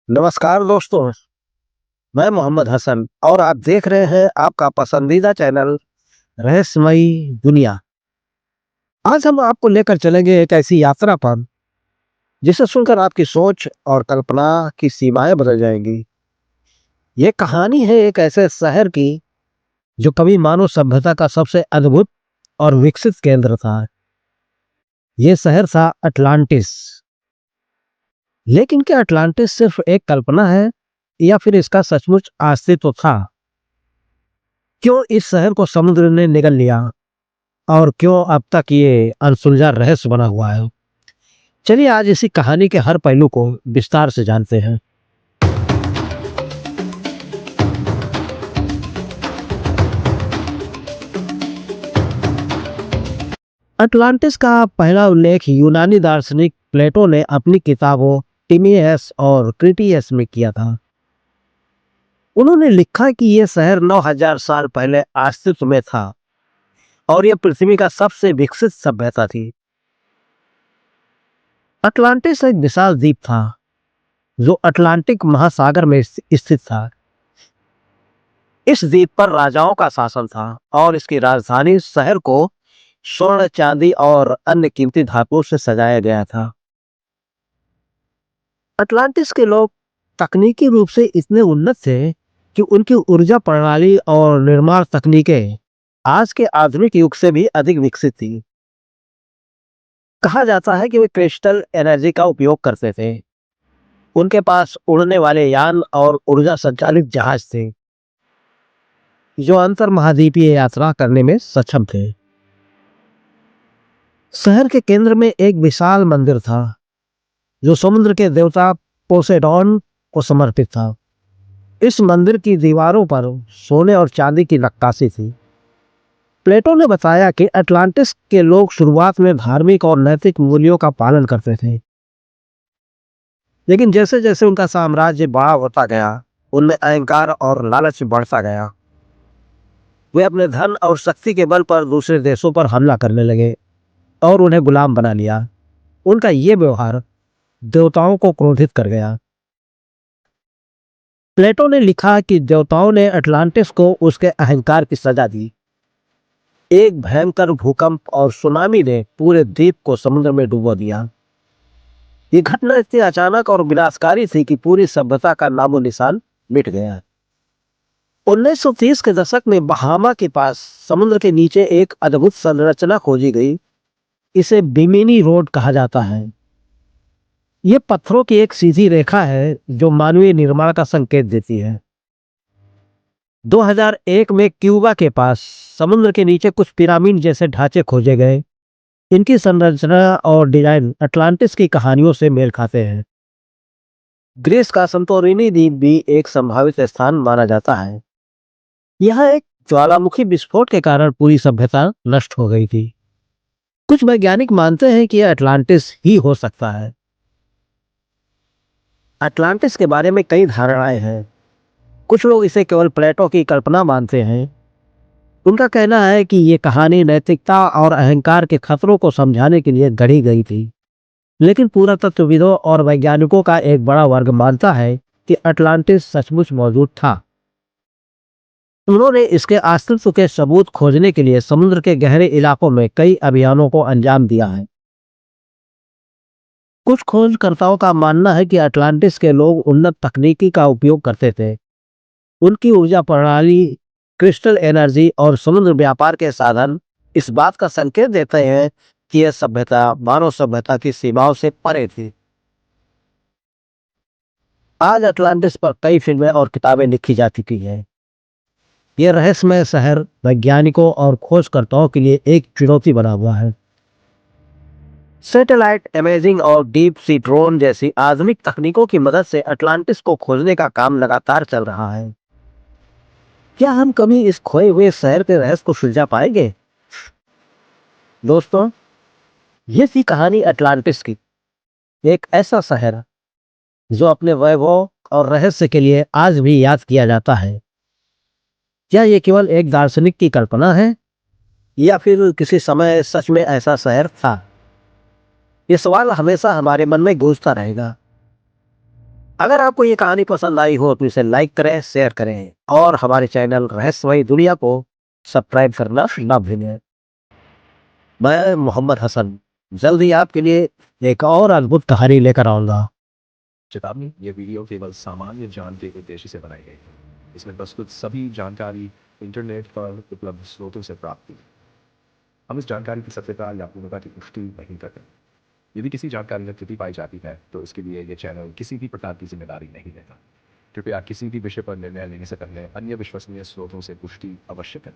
नमस्कार दोस्तों, मैं मोहम्मद हसन और आप देख रहे हैं आपका पसंदीदा चैनल रहस्यमयी दुनिया। आज हम आपको लेकर चलेंगे एक ऐसी यात्रा पर जिसे सुनकर आपकी सोच और कल्पना की सीमाएं बदल जाएंगी। ये कहानी है एक ऐसे शहर की जो कभी मानव सभ्यता का सबसे अद्भुत और विकसित केंद्र था। ये शहर था अटलांटिस। लेकिन क्या अटलांटिस सिर्फ एक कल्पना है या फिर इसका सचमुच अस्तित्व था? क्यों इस शहर को समुद्र ने निगल लिया और क्यों अब तक ये अनसुलझा रहस्य बना हुआ है? चलिए आज इसी कहानी के हर पहलू को विस्तार से जानते हैं। अटलांटिस का पहला उल्लेख यूनानी दार्शनिक प्लेटो ने अपनी किताबों टिमियस और क्रिटियस में किया था। उन्होंने लिखा कि यह शहर 9000 साल पहले अस्तित्व में था और यह पृथ्वी का सबसे विकसित सभ्यता थी। अटलांटिस एक विशाल द्वीप था जो अटलांटिक महासागर में स्थित था। इस द्वीप पर राजाओं का शासन था और इसकी राजधानी शहर को स्वर्ण, चांदी और अन्य कीमती धातुओं से सजाया गया था। अटलांटिस के लोग तकनीकी रूप से इतने उन्नत थे कि उनकी ऊर्जा प्रणाली और निर्माण तकनीकें आज के आधुनिक युग से भी अधिक विकसित थी। कहा जाता है कि वे क्रिस्टल एनर्जी का उपयोग करते थे। उनके पास उड़ने वाले यान और ऊर्जा संचालित जहाज थे जो अंतर महाद्वीपीय यात्रा करने में सक्षम थे। शहर के केंद्र में एक विशाल मंदिर था जो समुद्र के देवता पोसेडॉन को समर्पित था। इस मंदिर की दीवारों पर सोने और चांदी की नक्काशी थी। प्लेटो ने बताया कि अटलांटिस के लोग शुरुआत में धार्मिक और नैतिक मूल्यों का पालन करते थे, लेकिन जैसे जैसे उनका साम्राज्य बड़ा होता गया, उनमें अहंकार और लालच बढ़ता गया। वे अपने धन और शक्ति के बल पर दूसरे देशों पर हमला करने लगे और उन्हें गुलाम बना लिया। उनका ये व्यवहार देवताओं को क्रोधित कर गया। प्लेटो ने लिखा कि देवताओं ने अटलांटिस को उसके अहंकार की सजा दी। एक भयंकर भूकंप और सुनामी ने पूरे द्वीप को समुद्र में डुबो दिया। ये घटना इतनी अचानक और विनाशकारी थी कि पूरी सभ्यता का नामो निशान मिट गया। 1930 के दशक में बहामा के पास समुद्र के नीचे एक अद्भुत संरचना खोजी गई। इसे बिमिनी रोड कहा जाता है। यह पत्थरों की एक सीधी रेखा है जो मानवीय निर्माण का संकेत देती है। 2001 में क्यूबा के पास समुद्र के नीचे कुछ पिरामिड जैसे ढांचे खोजे गए। इनकी संरचना और डिजाइन अटलांटिस की कहानियों से मेल खाते हैं। ग्रीस का संतोरिनी द्वीप भी एक संभावित स्थान माना जाता है। यह एक ज्वालामुखी विस्फोट के कारण पूरी सभ्यता नष्ट हो गई थी। कुछ वैज्ञानिक मानते हैं कि यह अटलांटिस ही हो सकता है। अटलांटिस के बारे में कई धारणाएं हैं। कुछ लोग इसे केवल प्लेटो की कल्पना मानते हैं। उनका कहना है कि ये कहानी नैतिकता और अहंकार के खतरों को समझाने के लिए गढ़ी गई थी। लेकिन पुरातत्वविदों और वैज्ञानिकों का एक बड़ा वर्ग मानता है कि अटलांटिस सचमुच मौजूद था। उन्होंने इसके अस्तित्व के सबूत खोजने के लिए समुद्र के गहरे इलाकों में कई अभियानों को अंजाम दिया है। कुछ खोजकर्ताओं का मानना है कि अटलांटिस के लोग उन्नत तकनीकी का उपयोग करते थे। उनकी ऊर्जा प्रणाली, क्रिस्टल एनर्जी और समुद्र व्यापार के साधन इस बात का संकेत देते हैं कि यह सभ्यता मानव सभ्यता की सीमाओं से परे थी। आज अटलांटिस पर कई फिल्में और किताबें लिखी जा चुकी हैं। यह रहस्यमय शहर वैज्ञानिकों और खोजकर्ताओं के लिए एक चुनौती बना हुआ है। सैटेलाइट इमेजिंग और डीप सी ड्रोन जैसी आधुनिक तकनीकों की मदद से अटलांटिस को खोजने का काम लगातार चल रहा है। क्या हम कभी इस खोए हुए शहर के रहस्य को सुलझा पाएंगे? दोस्तों, ये थी कहानी अटलांटिस की। एक ऐसा शहर जो अपने वैभव और रहस्य के लिए आज भी याद किया जाता है। क्या ये केवल एक दार्शनिक की कल्पना है या फिर किसी समय सच में ऐसा शहर था? ये सवाल हमेशा हमारे मन में गूंजता रहेगा। अगर आपको ये कहानी पसंद आई हो तो इसे लाइक करें, शेयर करें और हमारे चैनल रहस्यमयी दुनिया को सब्सक्राइब करना ना भूलें। मैं मोहम्मद हसन जल्द ही आपके लिए एक और अद्भुत कहानी लेकर आऊंगा। चेतावनी, ये वीडियो केवल सामान्य ज्ञान के उद्देश्य से बनाई गई है। इसमें प्रस्तुत सभी जानकारी इंटरनेट पर उपलब्ध स्रोतों से प्राप्त हुई। हम इस जानकारी की सत्यता या पूर्णता की पुष्टि नहीं करते। यदि किसी जानकारी में त्रुटि पाई जाती है तो इसके लिए ये चैनल किसी भी प्रकार की जिम्मेदारी नहीं लेता। कृपया किसी भी विषय पर निर्णय लेने से पहले अन्य विश्वसनीय स्रोतों से पुष्टि अवश्य करें।